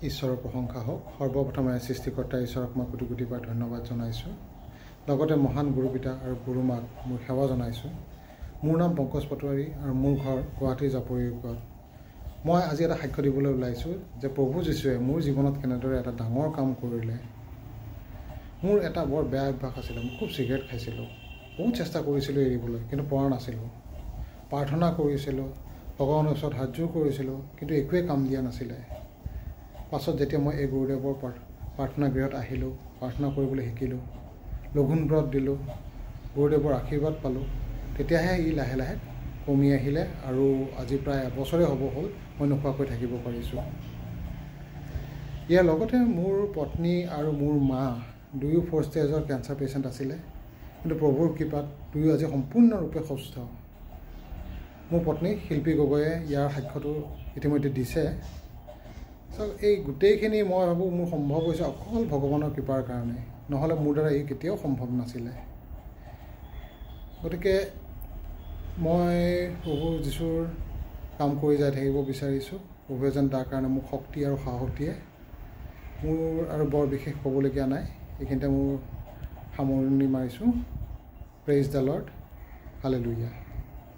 ঈশ্বৰৰ প্ৰশংসা হওক। সৰ্বপ্ৰথমে সৃষ্টিকৰ্তা ঈশ্বৰক মই কোটি কোটিবাৰ ধন্যবাদ জনাইছোঁ। লগতে মহান গুৰুপিতা আৰু গুৰুমাক মোৰ সেৱা জনাইছোঁ। মোৰ নাম পংকজ পাটোৱাৰী আৰু মোৰ ঘৰ গুৱাহাটীৰ জাপৰিত। মই আজি এটা সাক্ষ্য দিবলৈ ওলাইছোঁ যে প্ৰভু যীশুৱে মোৰ জীৱনত কেনেদৰে এটা ডাঙৰ কাম কৰিলে। মোৰ এটা বৰ বেয়া অভ্যাস আছিলে। মই খুব চিগাৰেট খাইছিলোঁ। বহুত চেষ্টা কৰিছিলোঁ এৰিবলৈ, কিন্তু পৰা নাছিলোঁ। প্ৰাৰ্থনা কৰিছিলোঁ, ভগৱানৰ ওচৰত হাত জোৰ কৰিছিলোঁ, কিন্তু একোৱেই কাম দিয়া নাছিলে। পাছত যেতিয়া মই এই গুৰুদেৱৰ প্ৰাৰ্থনা গৃহত আহিলোঁ, প্ৰাৰ্থনা কৰিবলৈ শিকিলোঁ, লঘোণ ব্ৰত দিলোঁ, গুৰুদেৱৰ আশীৰ্বাদ পালোঁ, তেতিয়াহে ই লাহে লাহে কমি আহিলে আৰু আজি প্ৰায় এবছৰে হ'ব হ'ল মই নোখোৱাকৈ থাকিব পাৰিছোঁ। ইয়াৰ লগতে মোৰ পত্নী আৰু মোৰ মা দুয়ো 4th ষ্টেজৰ কেঞ্চাৰ পেচেণ্ট আছিলে, কিন্তু প্ৰভুৰ কৃপাত দুয়ো আজি সম্পূৰ্ণৰূপে সুস্থ। মোৰ পত্নী শিল্পী গগৈয়ে ইয়াৰ সাক্ষ্যটো ইতিমধ্যে দিছে। এই গোটেইখিনি মই ভাবোঁ মোৰ সম্ভৱ হৈছে অকল ভগৱানৰ কৃপাৰ কাৰণে, নহ'লে মোৰ দ্বাৰা এই কেতিয়াও সম্ভৱ নাছিলে। গতিকে মই প্ৰভু যীশুৰ কাম কৰি যাই থাকিব বিচাৰিছোঁ। প্ৰভুৱে যেন তাৰ কাৰণে মোক শক্তি আৰু সাহস দিয়ে। মোৰ আৰু বৰ বিশেষ ক'বলগীয়া নাই। এইখিনিতে মোৰ সামৰণি মাৰিছোঁ। Praise the lord, hallelujah.